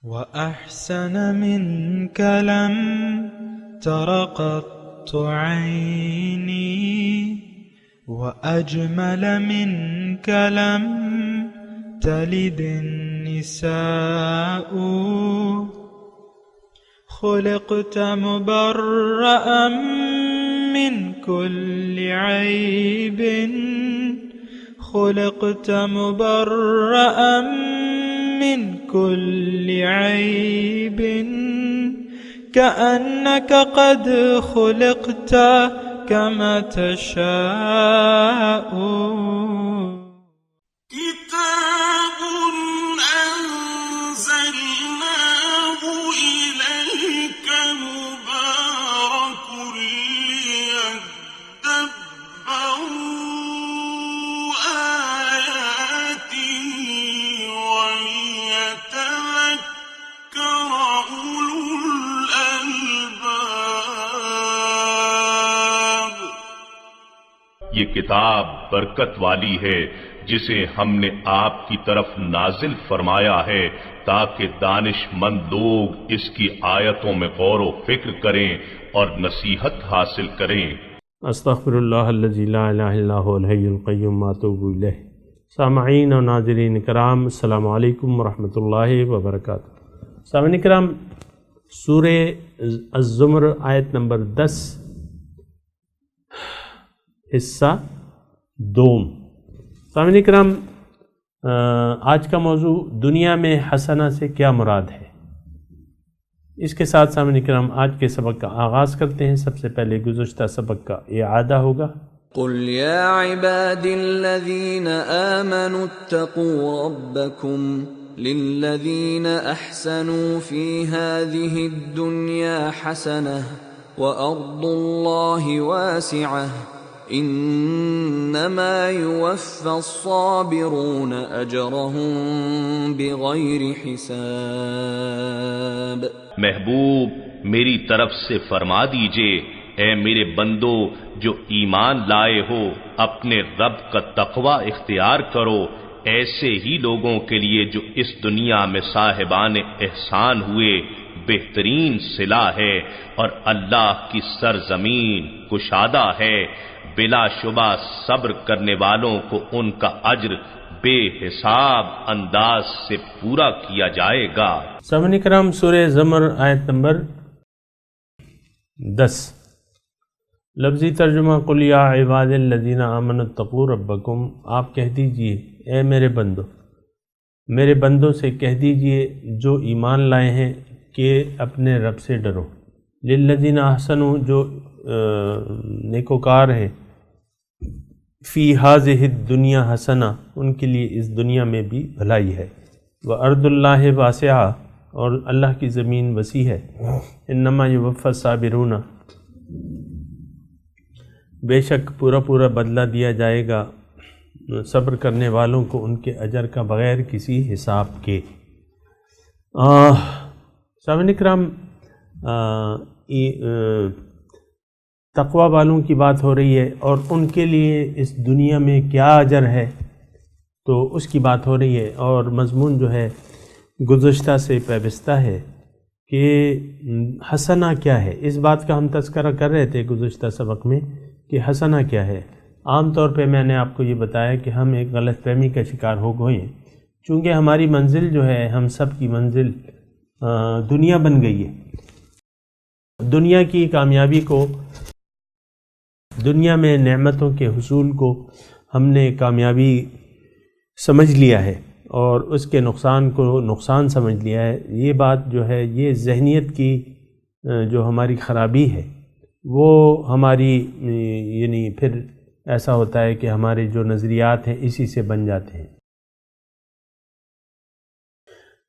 وأحسن منك لم تر قط عيني وأجمل منك لم تلد النساء خلقت مبرأ من كل عيب خلقت مبرأ من كل عيب كأنك قد خلقت كما تشاء كتاب أنزلناه إليك مبارك ليدبروا آياته وليتذكر أولو الألباب۔ یہ کتاب برکت والی ہے جسے ہم نے آپ کی طرف نازل فرمایا ہے تاکہ دانش مند لوگ اس کی آیتوں میں غور و فکر کریں اور نصیحت حاصل کریں۔ استغفر اللہ الذی لا الہ الا هو الحی القیوم واتوب الیہ۔ سامعین و ناظرین کرام، السلام علیکم ورحمۃ اللہ وبرکاتہ۔ سامعین کرام، سورہ الزمر آیت نمبر 10 حصہ دوم۔ سامعین کرام، آج کا موضوع دنیا میں حسنہ سے کیا مراد ہے، اس کے ساتھ سامعین کرام آج کے سبق کا آغاز کرتے ہیں۔ سب سے پہلے گزشتہ سبق کا اعادہ ہوگا۔ قل يا عبادي الذين آمنوا اتقوا ربكم للذين أحسنوا في هذه الدنيا حسنة وأرض الله واسعة انما يوفى الصابرون اجرهم بغیر حساب۔ محبوب، میری طرف سے فرما دیجئے، اے میرے بندو جو ایمان لائے ہو، اپنے رب کا تقوی اختیار کرو، ایسے ہی لوگوں کے لیے جو اس دنیا میں صاحبان احسان ہوئے بہترین صلہ ہے، اور اللہ کی سرزمین کشادہ ہے، بلا شبہ صبر کرنے والوں کو ان کا اجر بے حساب انداز سے پورا کیا جائے گا۔ سامعین کرام، سورہ زمر آیت نمبر 10۔ لفظی ترجمہ: قل یا عباد الذین آمنوا اتقوا ربکم، آپ کہہ دیجئے اے میرے بندو، میرے بندوں سے کہہ دیجئے جو ایمان لائے ہیں کہ اپنے رب سے ڈرو۔ للذین احسنوا، جو نیکوکار ہیں، فی ہذہ الدنیا حسنہ، ان کے لیے اس دنیا میں بھی بھلائی ہے۔ وارض اللہ واسعہ، اور اللہ کی زمین وسیع ہے۔ انما یوفی الصابرون، بے شک پورا پورا بدلہ دیا جائے گا صبر کرنے والوں کو ان کے اجر کا بغیر کسی حساب کے۔ سامعین کرام، تقوی والوں کی بات ہو رہی ہے اور ان کے لیے اس دنیا میں کیا اجر ہے تو اس کی بات ہو رہی ہے، اور مضمون جو ہے گزشتہ سے پیوستہ ہے کہ حسنہ کیا ہے۔ اس بات کا ہم تذکرہ کر رہے تھے گزشتہ سبق میں کہ حسنہ کیا ہے۔ عام طور پہ میں نے آپ کو یہ بتایا کہ ہم ایک غلط فہمی کا شکار ہو گئے ہیں، چونکہ ہماری منزل جو ہے، ہم سب کی منزل دنیا بن گئی ہے۔ دنیا کی کامیابی کو، دنیا میں نعمتوں کے حصول کو ہم نے کامیابی سمجھ لیا ہے اور اس کے نقصان کو نقصان سمجھ لیا ہے۔ یہ بات جو ہے، یہ ذہنیت کی جو ہماری خرابی ہے، وہ ہماری یعنی پھر ایسا ہوتا ہے کہ ہمارے جو نظریات ہیں اسی سے بن جاتے ہیں۔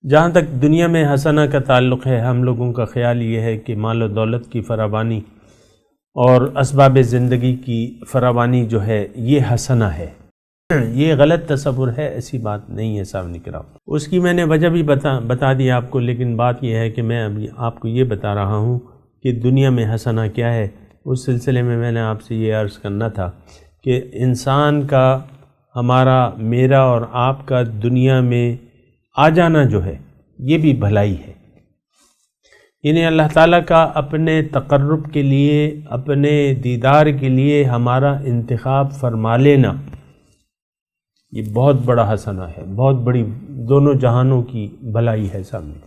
جہاں تک دنیا میں حسنہ کا تعلق ہے، ہم لوگوں کا خیال یہ ہے کہ مال و دولت کی فراوانی اور اسباب زندگی کی فراوانی جو ہے یہ حسنہ ہے۔ یہ غلط تصور ہے، ایسی بات نہیں ہے سامنے کرام۔ اس کی میں نے وجہ بھی بتا دی آپ کو، لیکن بات یہ ہے کہ میں ابھی آپ کو یہ بتا رہا ہوں کہ دنیا میں حسنہ کیا ہے۔ اس سلسلے میں نے آپ سے یہ عرض کرنا تھا کہ انسان کا، ہمارا، میرا اور آپ کا دنیا میں آ جانا جو ہے، یہ بھی بھلائی ہے۔ یعنی اللہ تعالیٰ کا اپنے تقرب کے لیے، اپنے دیدار کے لیے ہمارا انتخاب فرما لینا، یہ بہت بڑا حسنہ ہے، بہت بڑی دونوں جہانوں کی بھلائی ہے سامنے۔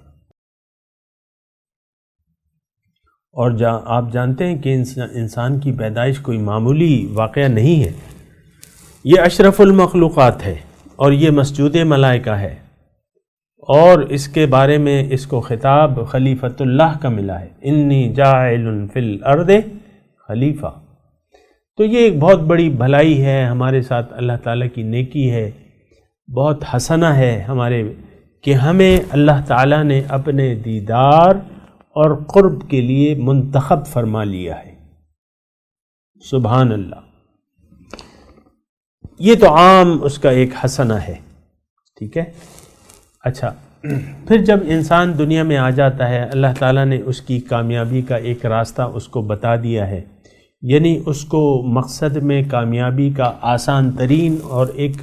اور آپ جانتے ہیں کہ انسان کی پیدائش کوئی معمولی واقعہ نہیں ہے، یہ اشرف المخلوقات ہے اور یہ مسجود ملائکہ ہے، اور اس کے بارے میں اس کو خطاب خلیفۃ اللہ کا ملا ہے، انی جاعل فی الارض خلیفہ۔ تو یہ ایک بہت بڑی بھلائی ہے، ہمارے ساتھ اللہ تعالیٰ کی نیکی ہے، بہت حسنہ ہے ہمارے، کہ ہمیں اللہ تعالیٰ نے اپنے دیدار اور قرب کے لیے منتخب فرما لیا ہے۔ سبحان اللہ، یہ تو عام اس کا ایک حسنہ ہے، ٹھیک ہے۔ اچھا، پھر جب انسان دنیا میں آ جاتا ہے، اللہ تعالیٰ نے اس کی کامیابی کا ایک راستہ اس کو بتا دیا ہے، یعنی اس کو مقصد میں کامیابی کا آسان ترین اور ایک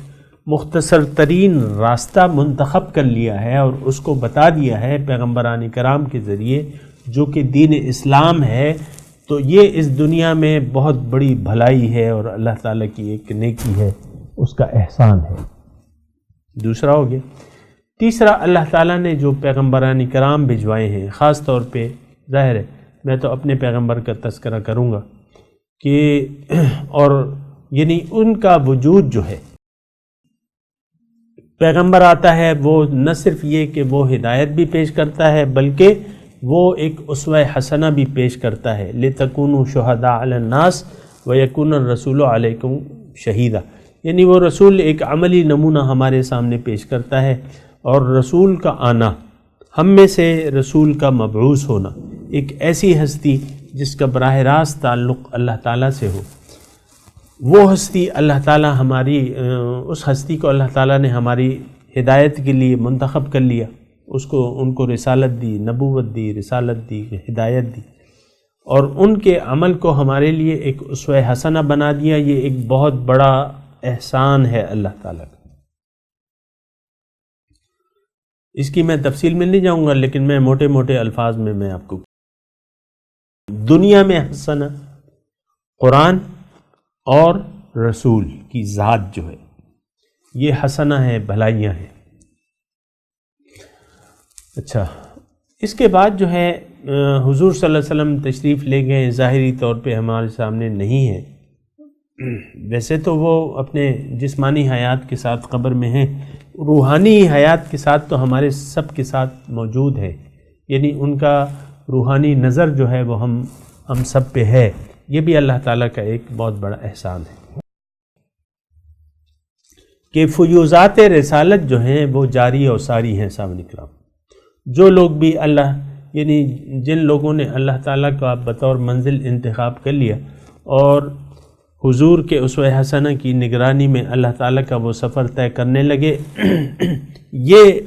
مختصر ترین راستہ منتخب کر لیا ہے، اور اس کو بتا دیا ہے پیغمبران کرام کے ذریعے، جو کہ دین اسلام ہے۔ تو یہ اس دنیا میں بہت بڑی بھلائی ہے اور اللہ تعالیٰ کی ایک نیکی ہے، اس کا احسان ہے۔ دوسرا ہو گیا۔ تیسرا، اللہ تعالیٰ نے جو پیغمبران کرام بھجوائے ہیں، خاص طور پہ ظاہر ہے میں تو اپنے پیغمبر کا تذکرہ کروں گا کہ اور یعنی ان کا وجود جو ہے، پیغمبر آتا ہے وہ نہ صرف یہ کہ وہ ہدایت بھی پیش کرتا ہے، بلکہ وہ ایک اسوہ حسنہ بھی پیش کرتا ہے، لِتَكُونُوا شُهَدَاءَ عَلَى النَّاسِ وَيَكُونَ الرَّسُولُ عَلَيْكُمْ شَهِيدًا، یعنی وہ رسول ایک عملی نمونہ ہمارے سامنے پیش کرتا ہے، اور رسول کا آنا، ہم میں سے رسول کا مبعوث ہونا، ایک ایسی ہستی جس کا براہ راست تعلق اللہ تعالیٰ سے ہو، وہ ہستی اللہ تعالیٰ اس ہستی کو اللہ تعالیٰ نے ہماری ہدایت کے لیے منتخب کر لیا، ان کو رسالت دی، نبوت دی، رسالت دی، ہدایت دی، اور ان کے عمل کو ہمارے لیے ایک اسوہ حسنہ بنا دیا۔ یہ ایک بہت بڑا احسان ہے اللہ تعالیٰ کا۔ اس کی میں تفصیل میں نہیں جاؤں گا، لیکن میں موٹے موٹے الفاظ میں آپ کو دنیا میں حسنہ، قرآن اور رسول کی ذات جو ہے، یہ حسنہ ہے، بھلائیاں ہیں۔ اچھا، اس کے بعد جو ہے حضور صلی اللہ علیہ وسلم تشریف لے گئے، ظاہری طور پہ ہمارے سامنے نہیں ہے، ویسے تو وہ اپنے جسمانی حیات کے ساتھ قبر میں ہیں، روحانی حیات کے ساتھ تو ہمارے سب کے ساتھ موجود ہے، یعنی ان کا روحانی نظر جو ہے وہ ہم سب پہ ہے، یہ بھی اللہ تعالیٰ کا ایک بہت بڑا احسان ہے کہ فیوزات رسالت جو ہیں وہ جاری اور ساری ہیں۔ سامنے کرام، جو لوگ بھی یعنی جن لوگوں نے اللہ تعالیٰ کا بطور منزل انتخاب کر لیا اور حضور کے اسوہ حسنہ کی نگرانی میں اللہ تعالیٰ کا وہ سفر طے کرنے لگے، یہ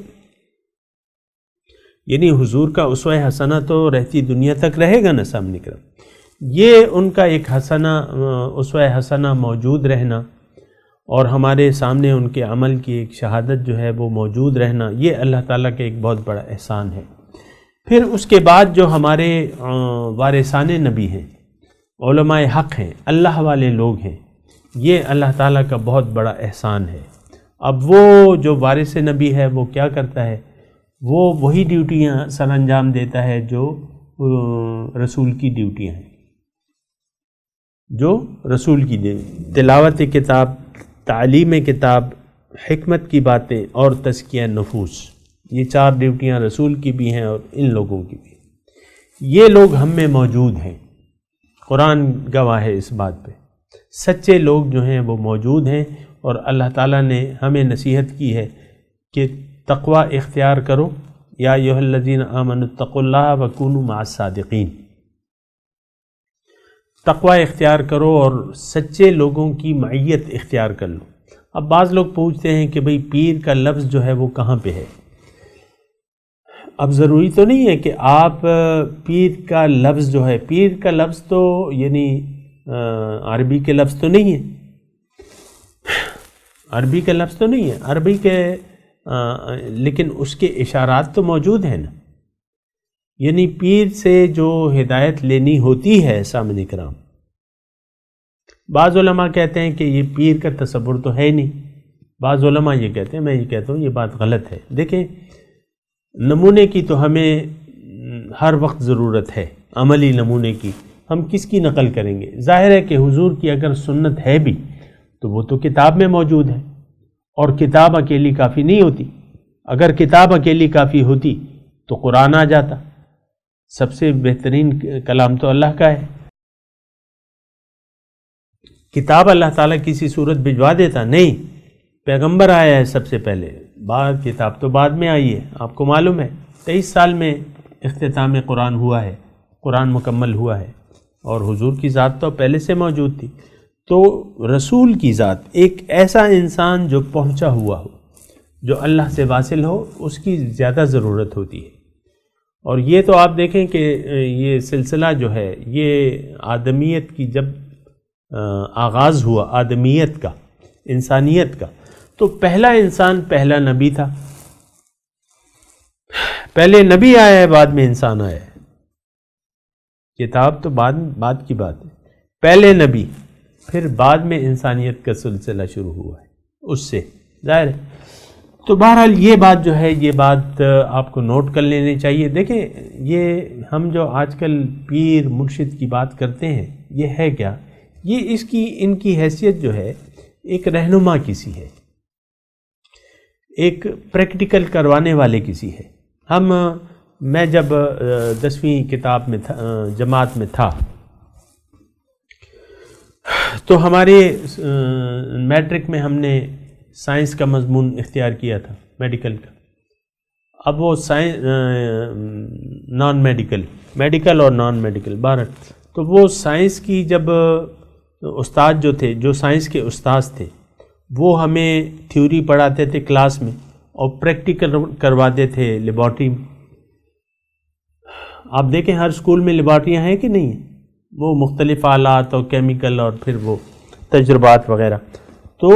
یعنی حضور کا اسوہ حسنہ تو رہتی دنیا تک رہے گا نا سامنے کرام، یہ ان کا ایک حسنہ، اسوہ حسنہ موجود رہنا اور ہمارے سامنے ان کے عمل کی ایک شہادت جو ہے وہ موجود رہنا، یہ اللہ تعالیٰ کا ایک بہت بڑا احسان ہے۔ پھر اس کے بعد جو ہمارے وارثان نبی ہیں، علماء حق ہیں، اللہ والے لوگ ہیں، یہ اللہ تعالیٰ کا بہت بڑا احسان ہے۔ اب وہ جو وارث نبی ہے وہ کیا کرتا ہے؟ وہ وہی ڈیوٹیاں سر انجام دیتا ہے جو رسول کی ڈیوٹیاں ہیں، جو رسول کی تلاوت کتاب، تعلیم کتاب، حکمت کی باتیں اور تزکیہ نفوس، یہ 4 ڈیوٹیاں رسول کی بھی ہیں اور ان لوگوں کی بھی۔ یہ لوگ ہم میں موجود ہیں، قرآن گواہ ہے اس بات پہ، سچے لوگ جو ہیں وہ موجود ہیں، اور اللہ تعالیٰ نے ہمیں نصیحت کی ہے کہ تقوی اختیار کرو، یا ایھا الذین آمنوا اتقوا اللہ وکونوا مع الصادقین، تقوی اختیار کرو اور سچے لوگوں کی معیت اختیار کر لو۔ اب بعض لوگ پوچھتے ہیں کہ بھئی پیر کا لفظ جو ہے وہ کہاں پہ ہے؟ اب ضروری تو نہیں ہے کہ آپ پیر کا لفظ جو ہے، پیر کا لفظ تو یعنی عربی کے لفظ تو نہیں ہے، عربی کے لفظ تو نہیں ہے، عربی کے لیکن اس کے اشارات تو موجود ہیں نا. یعنی پیر سے جو ہدایت لینی ہوتی ہے سامعین کرام، بعض علماء کہتے ہیں کہ یہ پیر کا تصور تو ہے ہی نہیں، بعض علماء یہ کہتے ہیں، میں یہ کہتا ہوں یہ بات غلط ہے. دیکھیں، نمونے کی تو ہمیں ہر وقت ضرورت ہے، عملی نمونے کی. ہم کس کی نقل کریں گے؟ ظاہر ہے کہ حضور کی اگر سنت ہے بھی تو وہ تو کتاب میں موجود ہے، اور کتاب اکیلی کافی نہیں ہوتی. اگر کتاب اکیلی کافی ہوتی تو قرآن آ جاتا. سب سے بہترین کلام تو اللہ کا ہے. کتاب اللہ تعالیٰ کسی صورت بھجوا دیتا؟ نہیں، پیغمبر آیا ہے سب سے پہلے، بعد کتاب تو بعد میں آئی ہے. آپ کو معلوم ہے 23 سال میں اختتام قرآن ہوا ہے، قرآن مکمل ہوا ہے، اور حضور کی ذات تو پہلے سے موجود تھی. تو رسول کی ذات ایک ایسا انسان جو پہنچا ہوا ہو، جو اللہ سے واصل ہو، اس کی زیادہ ضرورت ہوتی ہے. اور یہ تو آپ دیکھیں کہ یہ سلسلہ جو ہے یہ آدمیت کی جب آغاز ہوا، آدمیت کا، انسانیت کا، تو پہلا انسان پہلا نبی تھا. پہلے نبی آیا ہے، بعد میں انسان آیا ہے. کتاب تو بعد کی بات ہے. پہلے نبی، پھر بعد میں انسانیت کا سلسلہ شروع ہوا ہے اس سے، ظاہر ہے. تو بہرحال یہ بات جو ہے، یہ بات آپ کو نوٹ کر لینی چاہیے. دیکھیں، یہ ہم جو آج کل پیر مرشد کی بات کرتے ہیں، یہ ہے کیا؟ یہ ان کی حیثیت جو ہے ایک رہنما کسی ہے، ایک پریکٹیکل کروانے والے کسی ہے. میں جب 10ویں کتاب میں تھا، جماعت میں تھا، تو ہمارے میٹرک میں ہم نے سائنس کا مضمون اختیار کیا تھا، میڈیکل کا. اب وہ نان میڈیکل اور نان میڈیکل بہرحال. تو وہ سائنس کی جب استاد جو تھے، جو سائنس کے استاذ تھے، وہ ہمیں تھیوری پڑھاتے تھے کلاس میں اور پریکٹیکل کرواتے تھے لیبارٹری میں. آپ دیکھیں ہر اسکول میں لیبارٹریاں ہیں کہ نہیں ہیں، وہ مختلف آلات اور کیمیکل اور پھر وہ تجربات وغیرہ. تو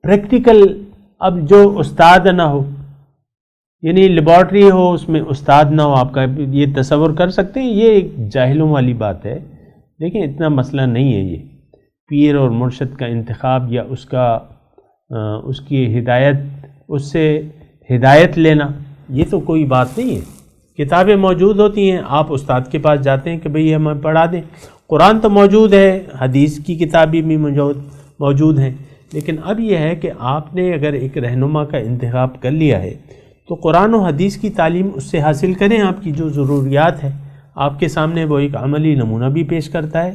پریکٹیکل، اب جو استاد نہ ہو، یعنی لیبارٹری ہو اس میں استاد نہ ہو، آپ کا یہ تصور کر سکتے ہیں؟ یہ ایک جاہلوں والی بات ہے. دیکھیں اتنا مسئلہ نہیں ہے. یہ پیر اور مرشد کا انتخاب یا اس کی ہدایت، اس سے ہدایت لینا، یہ تو کوئی بات نہیں ہے. کتابیں موجود ہوتی ہیں، آپ استاد کے پاس جاتے ہیں کہ بھئی ہمیں پڑھا دیں. قرآن تو موجود ہے، حدیث کی کتابیں بھی موجود ہیں. لیکن اب یہ ہے کہ آپ نے اگر ایک رہنما کا انتخاب کر لیا ہے تو قرآن و حدیث کی تعلیم اس سے حاصل کریں. آپ کی جو ضروریات ہے آپ کے سامنے وہ ایک عملی نمونہ بھی پیش کرتا ہے.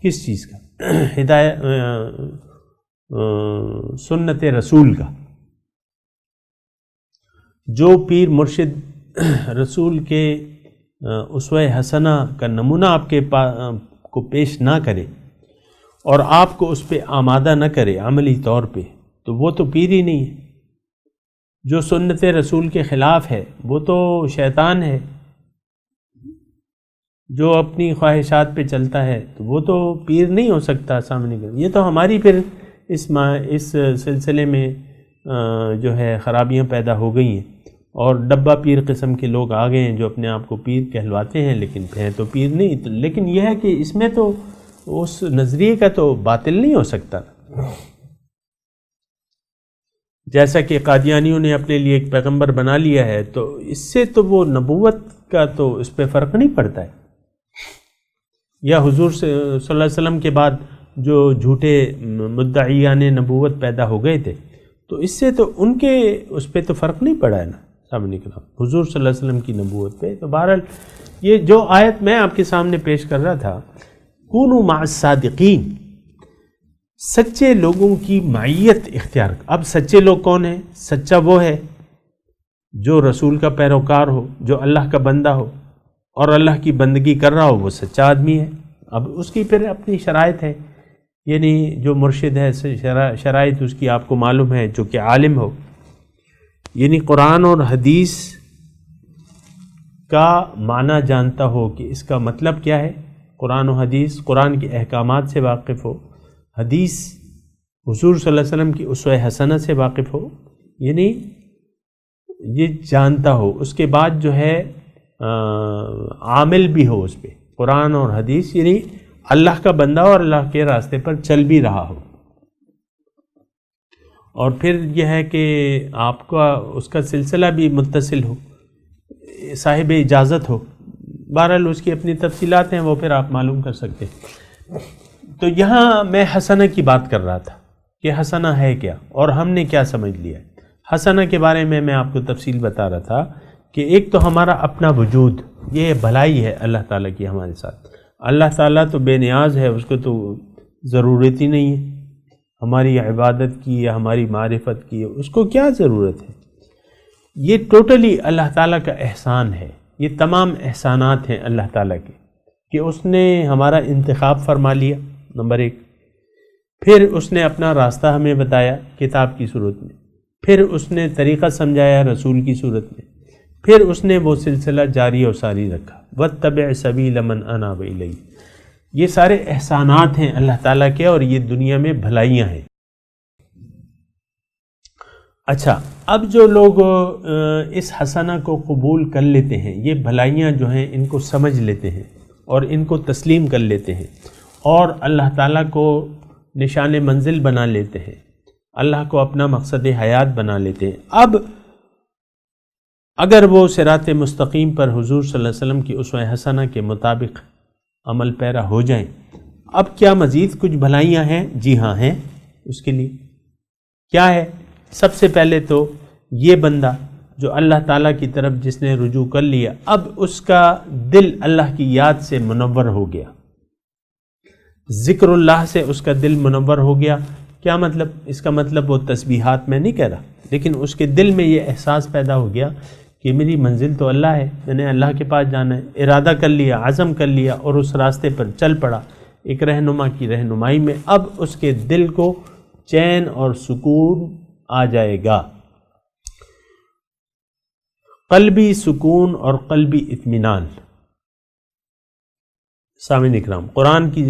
کس چیز کا؟ ہدایت، سنت رسول کا. جو پیر مرشد رسول کے اسوہ حسنہ کا نمونہ آپ کے کو پیش نہ کرے اور آپ کو اس پہ آمادہ نہ کرے عملی طور پہ، تو وہ تو پیر ہی نہیں ہے. جو سنت رسول کے خلاف ہے وہ تو شیطان ہے. جو اپنی خواہشات پہ چلتا ہے تو وہ تو پیر نہیں ہو سکتا سامنے کا. یہ تو ہماری پھر اس سلسلے میں جو ہے خرابیاں پیدا ہو گئی ہیں، اور ڈبہ پیر قسم کے لوگ آ گئے ہیں جو اپنے آپ کو پیر کہلواتے ہیں لیکن ہیں تو پیر نہیں. لیکن یہ ہے کہ اس میں تو اس نظریے کا تو باطل نہیں ہو سکتا. جیسا کہ قادیانیوں نے اپنے لیے ایک پیغمبر بنا لیا ہے، تو اس سے تو وہ نبوت کا تو اس پہ فرق نہیں پڑتا ہے. یا حضور صلی اللہ علیہ وسلم کے بعد جو جھوٹے مدعیان نبوت پیدا ہو گئے تھے، تو اس سے تو ان کے اس پہ تو فرق نہیں پڑا ہے نا سامنے کے نام حضور صلی اللہ علیہ وسلم کی نبوت پہ. تو بہرحال یہ جو آیت میں آپ کے سامنے پیش کر رہا تھا، کونوا مع الصادقین، سچے لوگوں کی معیت اختیار. اب سچے لوگ کون ہیں؟ سچا وہ ہے جو رسول کا پیروکار ہو، جو اللہ کا بندہ ہو اور اللہ کی بندگی کر رہا ہو، وہ سچا آدمی ہے. اب اس کی پھر اپنی شرائط ہے، یعنی جو مرشد ہے شرائط اس کی آپ کو معلوم ہے، جو کہ عالم ہو، یعنی قرآن اور حدیث کا معنی جانتا ہو کہ اس کا مطلب کیا ہے. قرآن و حدیث، قرآن کے احکامات سے واقف ہو، حدیث حضور صلی اللہ علیہ وسلم کی اسوہ حسنہ سے واقف ہو، یعنی یہ جانتا ہو، اس کے بعد جو ہے عامل بھی ہو اس پہ، قرآن اور حدیث، یعنی اللہ کا بندہ اور اللہ کے راستے پر چل بھی رہا ہو، اور پھر یہ ہے کہ آپ کا اس کا سلسلہ بھی متصل ہو، صاحب اجازت ہو. بہرحال اس کی اپنی تفصیلات ہیں، وہ پھر آپ معلوم کر سکتے ہیں. تو یہاں میں حسنہ کی بات کر رہا تھا کہ حسنہ ہے کیا اور ہم نے کیا سمجھ لیا. حسنہ کے بارے میں آپ کو تفصیل بتا رہا تھا کہ ایک تو ہمارا اپنا وجود، یہ بھلائی ہے اللہ تعالیٰ کی ہمارے ساتھ. اللہ تعالیٰ تو بے نیاز ہے، اس کو تو ضرورت ہی نہیں ہے ہماری عبادت کی یا ہماری معرفت کی، اس کو کیا ضرورت ہے. یہ ٹوٹلی اللہ تعالیٰ کا احسان ہے. یہ تمام احسانات ہیں اللہ تعالیٰ کے کہ اس نے ہمارا انتخاب فرما لیا، نمبر ایک. پھر اس نے اپنا راستہ ہمیں بتایا کتاب کی صورت میں، پھر اس نے طریقہ سمجھایا رسول کی صورت میں، پھر اس نے وہ سلسلہ جاری و ساری رکھا. وَاتَّبِعْ سَبِيلَ مَنْ أَنَابَ إِلَيَّ. یہ سارے احسانات ہیں اللہ تعالیٰ کے، اور یہ دنیا میں بھلائیاں ہیں. اچھا، اب جو لوگ اس حسنہ کو قبول کر لیتے ہیں، یہ بھلائیاں جو ہیں ان کو سمجھ لیتے ہیں اور ان کو تسلیم کر لیتے ہیں اور اللہ تعالیٰ کو نشان منزل بنا لیتے ہیں، اللہ کو اپنا مقصد حیات بنا لیتے ہیں. اب اگر وہ صراط مستقیم پر حضور صلی اللہ علیہ وسلم کی اسوہ حسنہ کے مطابق عمل پیرا ہو جائیں، اب کیا مزید کچھ بھلائیاں ہیں؟ جی ہاں ہیں. اس کے لیے کیا ہے؟ سب سے پہلے تو یہ بندہ جو اللہ تعالیٰ کی طرف جس نے رجوع کر لیا، اب اس کا دل اللہ کی یاد سے منور ہو گیا، ذکر اللہ سے اس کا دل منور ہو گیا. کیا مطلب؟ اس کا مطلب وہ تسبیحات میں نہیں کہہ رہا، لیکن اس کے دل میں یہ احساس پیدا ہو گیا کہ میری منزل تو اللہ ہے، میں نے اللہ کے پاس جانا ہے. ارادہ کر لیا، عزم کر لیا اور اس راستے پر چل پڑا ایک رہنما کی رہنمائی میں. اب اس کے دل کو چین اور سکون آ جائے گا، قلبی سکون اور قلبی اطمینان. سامعین اکرام، قرآن کی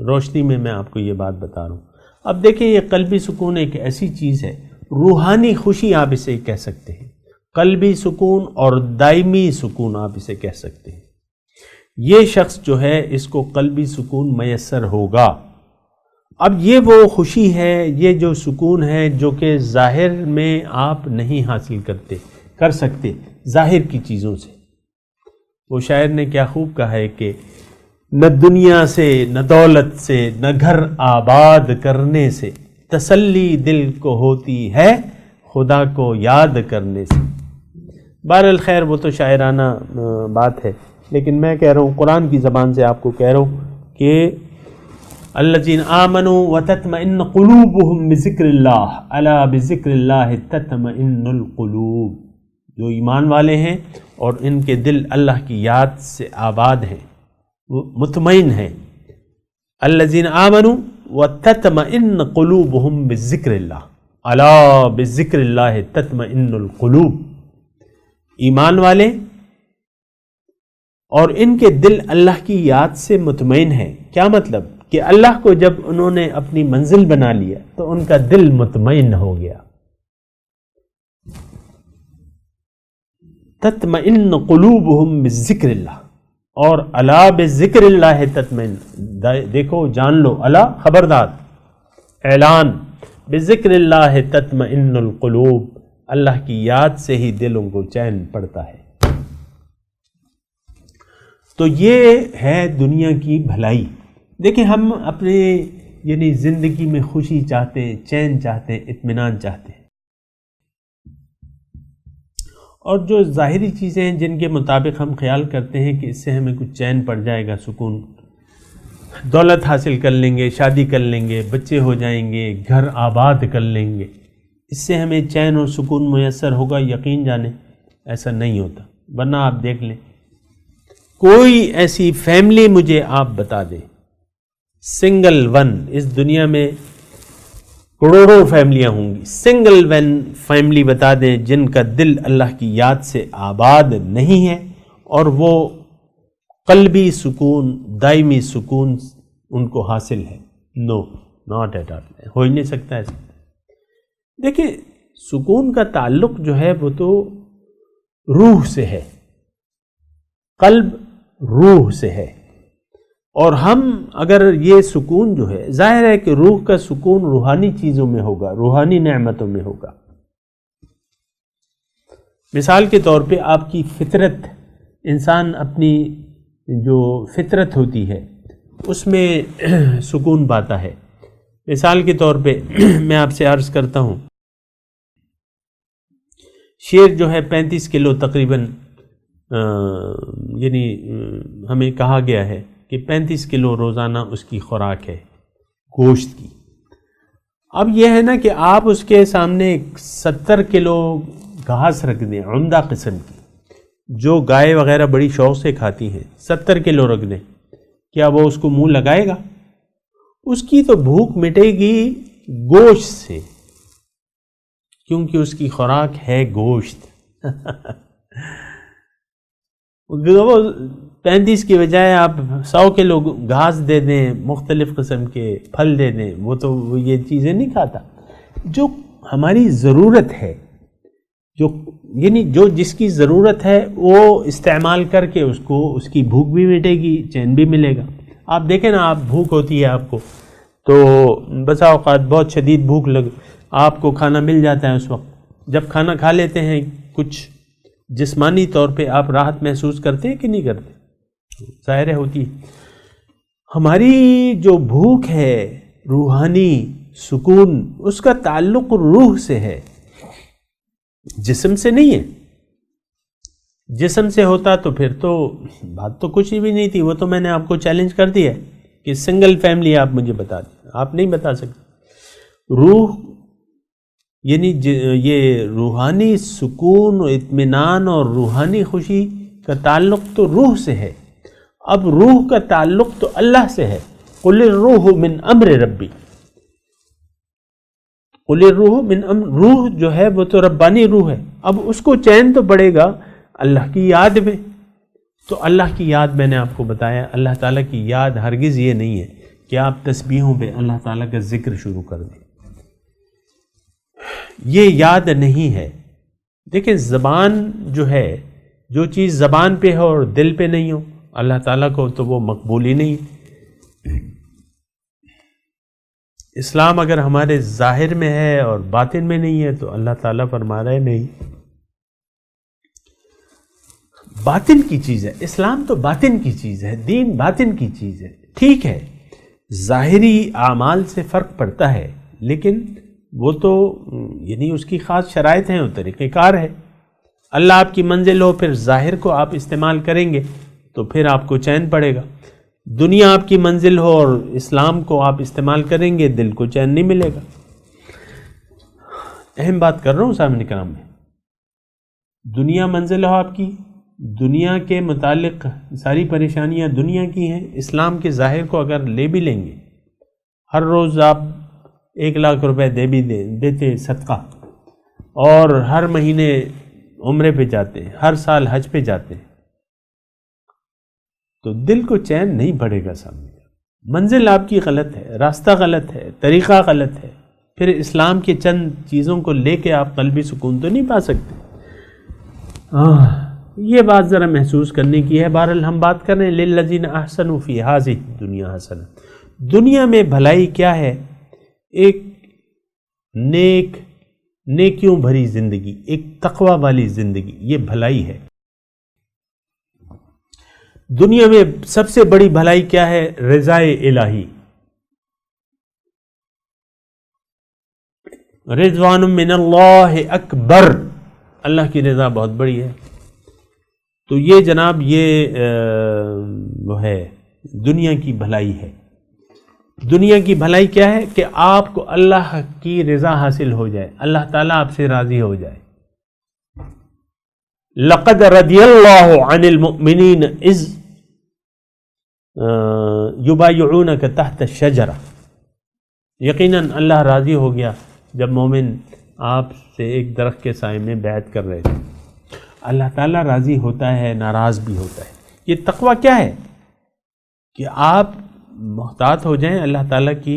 روشنی میں آپ کو یہ بات بتا رہا ہوں. اب دیکھیں، یہ قلبی سکون ایک ایسی چیز ہے، روحانی خوشی آپ اسے کہہ سکتے ہیں، قلبی سکون اور دائمی سکون آپ اسے کہہ سکتے ہیں. یہ شخص جو ہے اس کو قلبی سکون میسر ہوگا. اب یہ وہ خوشی ہے، یہ جو سکون ہے جو کہ ظاہر میں آپ نہیں حاصل کر سکتے ظاہر کی چیزوں سے. وہ شاعر نے کیا خوب کہا ہے کہ نہ دنیا سے، نہ دولت سے، نہ گھر آباد کرنے سے تسلی دل کو ہوتی ہے خدا کو یاد کرنے سے. بہرحال خیر، وہ تو شاعرانہ بات ہے، لیکن میں کہہ رہا ہوں قرآن کی زبان سے آپ کو کہہ رہا ہوں کہ الذین آمنوا وتطمئن قلوبهم بذکر اللہ الا بذکر اللہ تطمئن القلوب. جو ایمان والے ہیں اور ان کے دل اللہ کی یاد سے آباد ہیں، وہ مطمئن ہیں. الذین آمنوا وتطمئن قلوبهم بذکر اللہ الا بذکر اللہ تطمئن القلوب. ایمان والے اور ان کے دل اللہ کی یاد سے مطمئن ہیں. کیا مطلب؟ کہ اللہ کو جب انہوں نے اپنی منزل بنا لیا تو ان کا دل مطمئن ہو گیا. تطمئن قلوبہم بذکر اللہ، اور الا بذکر اللہ تطمئن. دیکھو، جان لو، الا خبردار، اعلان، بذکر اللہ تطمئن القلوب، اللہ کی یاد سے ہی دلوں کو چین پڑتا ہے. تو یہ ہے دنیا کی بھلائی. دیکھیں، ہم اپنے یعنی زندگی میں خوشی چاہتے ہیں، چین چاہتے ہیں، اطمینان چاہتے ہیں، اور جو ظاہری چیزیں ہیں جن کے مطابق ہم خیال کرتے ہیں کہ اس سے ہمیں کچھ چین پڑ جائے گا، سکون، دولت حاصل کر لیں گے، شادی کر لیں گے، بچے ہو جائیں گے، گھر آباد کر لیں گے، اس سے ہمیں چین اور سکون میسر ہوگا. یقین جانیں ایسا نہیں ہوتا. ورنہ آپ دیکھ لیں، کوئی ایسی فیملی مجھے آپ بتا دیں، سنگل ون، اس دنیا میں کروڑوں فیملیاں ہوں گی، سنگل ون فیملی بتا دیں جن کا دل اللہ کی یاد سے آباد نہیں ہے اور وہ قلبی سکون، دائمی سکون ان کو حاصل ہے. نو، ناٹ ایٹ آل، ہو ہی نہیں سکتا ایسا. دیکھیں، سکون کا تعلق جو ہے وہ تو روح سے ہے، قلب روح سے ہے، اور ہم اگر یہ سکون جو ہے، ظاہر ہے کہ روح کا سکون روحانی چیزوں میں ہوگا، روحانی نعمتوں میں ہوگا۔ مثال کے طور پہ آپ کی فطرت، انسان اپنی جو فطرت ہوتی ہے اس میں سکون پاتا ہے۔ مثال کے طور پہ میں آپ سے عرض کرتا ہوں، شیر جو ہے 35 کلو تقریباً، یعنی ہمیں کہا گیا ہے کہ 35 کلو روزانہ اس کی خوراک ہے گوشت کی۔ اب یہ ہے نا کہ آپ اس کے سامنے 70 کلو گھاس رکھ دیں عمدہ قسم کی، جو گائے وغیرہ بڑی شوق سے کھاتی ہیں، 70 کلو رکھ دیں، کیا وہ اس کو منہ لگائے گا؟ اس کی تو بھوک مٹے گی گوشت سے، کیونکہ اس کی خوراک ہے گوشت۔ وہ 35 کی بجائے آپ 100 کلو گھاس دے دیں، مختلف قسم کے پھل دے دیں، وہ تو یہ چیزیں نہیں کھاتا۔ جو ہماری ضرورت ہے، یعنی جو جس کی ضرورت ہے وہ استعمال کر کے اس کی بھوک بھی مٹے گی، چین بھی ملے گا۔ آپ دیکھیں نا، آپ بھوک ہوتی ہے آپ کو، تو بسا اوقات بہت شدید بھوک آپ کو کھانا مل جاتا ہے، اس وقت جب کھانا کھا لیتے ہیں کچھ جسمانی طور پہ آپ راحت محسوس کرتے ہیں کہ نہیں کرتے؟ ظاہر ہوتی ہے۔ ہماری جو بھوک ہے، روحانی سکون، اس کا تعلق روح سے ہے، جسم سے نہیں ہے۔ جسم سے ہوتا تو پھر تو بات تو کچھ بھی نہیں تھی، وہ تو میں نے آپ کو چیلنج کر دیا ہے کہ سنگل فیملی آپ مجھے بتا دیں، آپ نہیں بتا سکتے۔ روح یعنی یہ روحانی سکون و اطمینان اور روحانی خوشی کا تعلق تو روح سے ہے۔ اب روح کا تعلق تو اللہ سے ہے۔ قل الروح من امر ربی، قل الروح من امر، روح جو ہے وہ تو ربانی روح ہے۔ اب اس کو چین تو پڑے گا اللہ کی یاد میں، تو اللہ کی یاد میں نے آپ کو بتایا، اللہ تعالیٰ کی یاد ہرگز یہ نہیں ہے کہ آپ تسبیحوں پہ اللہ تعالیٰ کا ذکر شروع کر دیں، یہ یاد نہیں ہے۔ دیکھیں زبان جو ہے، جو چیز زبان پہ ہو اور دل پہ نہیں ہو، اللہ تعالیٰ کو تو وہ مقبول ہی نہیں۔ اسلام اگر ہمارے ظاہر میں ہے اور باطن میں نہیں ہے تو اللہ تعالیٰ فرما رہا ہے نہیں، باطن کی چیز ہے، اسلام تو باطن کی چیز ہے، دین باطن کی چیز ہے۔ ٹھیک ہے ظاہری اعمال سے فرق پڑتا ہے، لیکن وہ تو یعنی اس کی خاص شرائط ہیں اور طریقہ کار ہے۔ اللہ آپ کی منزل ہو، پھر ظاہر کو آپ استعمال کریں گے تو پھر آپ کو چین پڑے گا۔ دنیا آپ کی منزل ہو اور اسلام کو آپ استعمال کریں گے، دل کو چین نہیں ملے گا۔ اہم بات کر رہا ہوں سامنے کرام میں، دنیا منزل ہو آپ کی، دنیا کے متعلق ساری پریشانیاں دنیا کی ہیں، اسلام کے ظاہر کو اگر لے بھی لیں گے، ہر روز آپ 1 لاکھ روپے دے بھی دیتے صدقہ، اور ہر مہینے عمرے پہ جاتے ہیں، ہر سال حج پہ جاتے ہیں، تو دل کو چین نہیں پڑے گا سامنے۔ منزل آپ کی غلط ہے، راستہ غلط ہے، طریقہ غلط ہے، پھر اسلام کے چند چیزوں کو لے کے آپ قلبی سکون تو نہیں پا سکتے۔ یہ بات ذرا محسوس کرنے کی ہے۔ بہرحال ہم بات کر رہے ہیں للذین احسنوا فی ہذہ الدنیا حسنہ، دنیا میں بھلائی کیا ہے؟ ایک نیکیوں بھری زندگی، ایک تقوی والی زندگی، یہ بھلائی ہے۔ دنیا میں سب سے بڑی بھلائی کیا ہے؟ رضا الہی، رضوان من اللہ اکبر، اللہ کی رضا بہت بڑی ہے۔ تو یہ جناب یہ وہ ہے دنیا کی بھلائی ہے۔ دنیا کی بھلائی کیا ہے؟ کہ آپ کو اللہ کی رضا حاصل ہو جائے، اللہ تعالیٰ آپ سے راضی ہو جائے۔ لقد رضی اللہ عن المؤمنین اذ یبایعونک تحت الشجرہ، یقیناً اللہ راضی ہو گیا جب مومن آپ سے ایک درخت کے سائے میں بیعت کر رہے تھے۔ اللہ تعالیٰ راضی ہوتا ہے، ناراض بھی ہوتا ہے۔ یہ تقویٰ کیا ہے؟ کہ آپ محتاط ہو جائیں اللہ تعالیٰ کی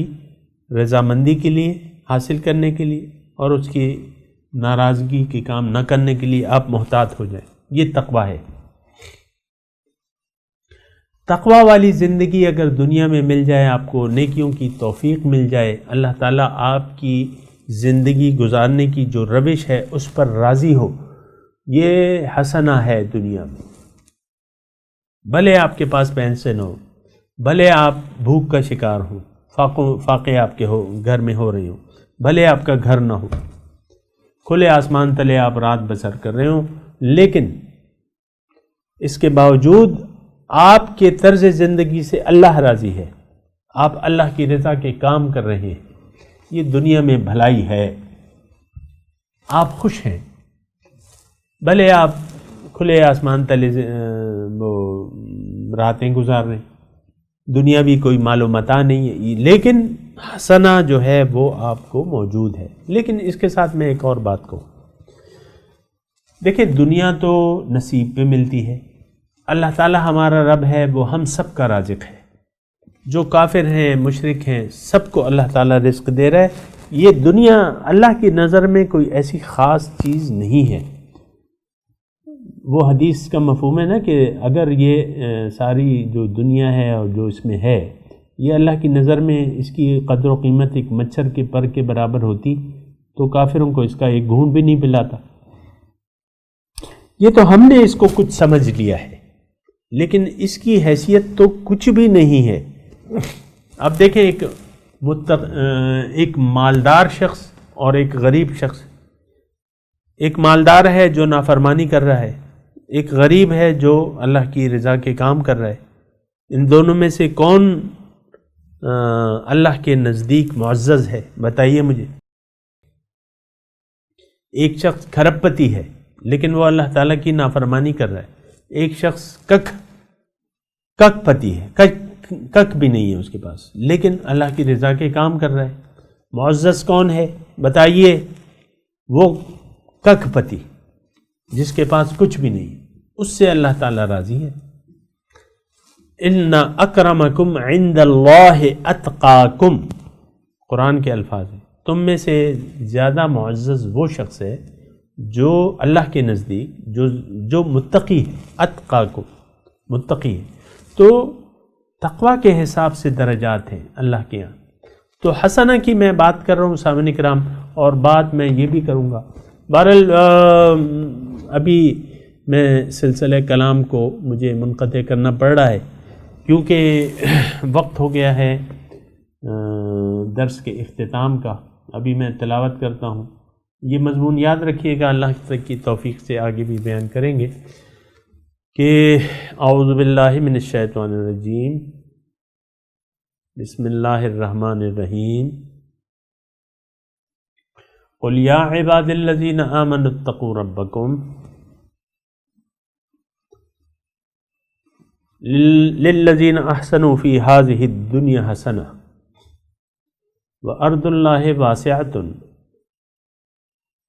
رضامندی کے لیے، حاصل کرنے کے لیے، اور اس کی ناراضگی کے کام نہ کرنے کے لیے آپ محتاط ہو جائیں. یہ تقویٰ ہے. تقویٰ والی زندگی اگر دنیا میں مل جائے، آپ کو نیکیوں کی توفیق مل جائے، اللہ تعالیٰ آپ کی زندگی گزارنے کی جو روش ہے اس پر راضی ہو، یہ حسنہ ہے دنیا میں. بھلے آپ کے پاس پینشن ہو، بھلے آپ بھوک کا شکار ہوں، فاقے آپ کے گھر میں ہو رہے ہوں، بھلے آپ کا گھر نہ ہو، کھلے آسمان تلے آپ رات بسر کر رہے ہوں، لیکن اس کے باوجود آپ کے طرز زندگی سے اللہ راضی ہے، آپ اللہ کی رضا کے کام کر رہے ہیں، یہ دنیا میں بھلائی ہے. آپ خوش ہیں، بھلے آپ کھلے آسمان تلے وہ راتیں گزار رہے ہیں، دنیا بھی کوئی مال و متاع نہیں ہے، لیکن حسنہ جو ہے وہ آپ کو موجود ہے. لیکن اس کے ساتھ میں ایک اور بات کہوں، دیکھیں دنیا تو نصیب پہ ملتی ہے. اللہ تعالی ہمارا رب ہے، وہ ہم سب کا رازق ہے. جو کافر ہیں، مشرک ہیں، سب کو اللہ تعالیٰ رزق دے رہا ہے. یہ دنیا اللہ کی نظر میں کوئی ایسی خاص چیز نہیں ہے. وہ حدیث کا مفہوم ہے نا کہ اگر یہ ساری جو دنیا ہے اور جو اس میں ہے، یہ اللہ کی نظر میں اس کی قدر و قیمت ایک مچھر کے پر کے برابر ہوتی تو کافروں کو اس کا ایک گھونٹ بھی نہیں پلاتا. یہ تو ہم نے اس کو کچھ سمجھ لیا ہے، لیکن اس کی حیثیت تو کچھ بھی نہیں ہے. اب دیکھیں ایک مالدار شخص اور ایک غریب شخص. ایک مالدار ہے جو نافرمانی کر رہا ہے، ایک غریب ہے جو اللہ کی رضا کے کام کر رہا ہے. ان دونوں میں سے کون اللہ کے نزدیک معزز ہے؟ بتائیے مجھے. ایک شخص کھرب پتی ہے لیکن وہ اللہ تعالیٰ کی نافرمانی کر رہا ہے. ایک شخص کک پتی ہے، کک بھی نہیں ہے اس کے پاس، لیکن اللہ کی رضا کے کام کر رہا ہے. معزز کون ہے بتائیے؟ وہ کک پتی جس کے پاس کچھ بھی نہیں، اس سے اللہ تعالیٰ راضی ہے. ان اکرمکم عند اللہ اتقاکم، قرآن کے الفاظ ہیں. تم میں سے زیادہ معزز وہ شخص ہے جو اللہ کے نزدیک جو متقی ہے. اتقاکم، متقی ہے. تو تقویٰ کے حساب سے درجات ہیں اللہ کے یہاں. تو حسنہ کی میں بات کر رہا ہوں سامعین کرام، اور بات میں یہ بھی کروں گا. بہرحال ابھی میں سلسلہ کلام کو مجھے منقطع کرنا پڑ رہا ہے کیونکہ وقت ہو گیا ہے درس کے اختتام کا. ابھی میں تلاوت کرتا ہوں. یہ مضمون یاد رکھیے گا، اللہ کی توفیق سے آگے بھی بیان کریں گے کہ اعوذ باللہ من الشیطان الرجیم، بسم اللہ الرحمن الرحیم. قل یا عباد الذین آمنوا اتقوا ربکم للذین احسنوا فی ہذہ الدنیا حسنہ وارض اللہ واسعۃ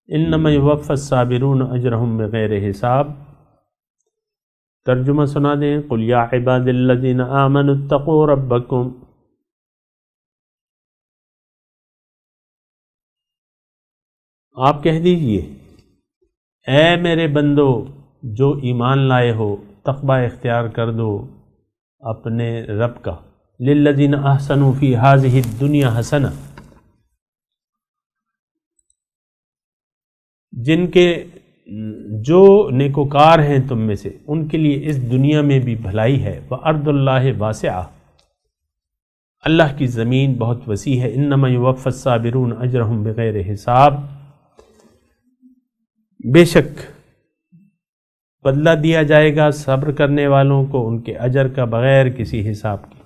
انما یوفی الصابرون اجرہم بغیر حساب. ترجمہ سنا دیں. قل یا عباد الذین آمنوا اتقوا ربکم، آپ کہہ دیجئے اے میرے بندو جو ایمان لائے ہو، تقوی اختیار کر دو اپنے رب کا. للذین احسنوا فی ہذہ الدنیا حسنہ، جن کے جو نیکوکار ہیں تم میں سے ان کے لیے اس دنیا میں بھی بھلائی ہے. وَأَرْضُ اللَّهِ وَاسِعَةٌ، اللہ کی زمین بہت وسیع ہے. انما یوفی الصابرون اجرہم بغیر حساب، بے شک بدلہ دیا جائے گا صبر کرنے والوں کو ان کے اجر کا بغیر کسی حساب کے.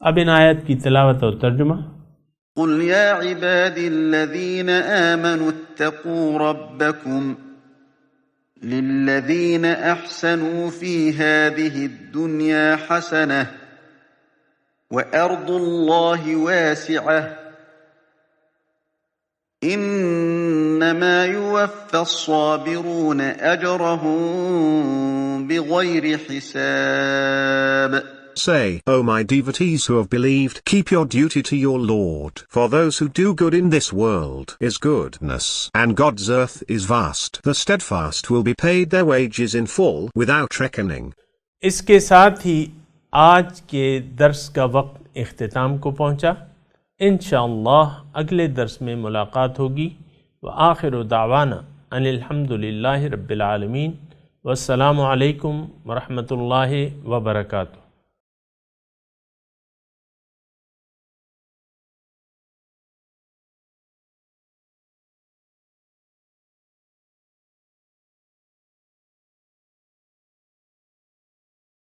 اب ان آیت کی تلاوت اور ترجمہ. قل یا عبادی الذین آمنوا اتقوا ربکم للذین احسنوا فی هذه الدنیا حسنہ وارض اللہ واسعہ انما یوفی الصابرون اجرهم بغیر حساب. Say, O my devotees who have believed, keep your duty to your Lord. For those who do good in this world is goodness, and God's earth is vast. The steadfast will be paid their wages in full without reckoning. اس کے ساتھ ہی آج کے درس کا وقت اختتام کو پہنچا. انشاءاللہ اگلے درس میں ملاقات ہوگی. وآخر دعوانا ان الحمدللہ رب العالمین. والسلام علیکم ورحمۃ اللہ وبرکاتہ.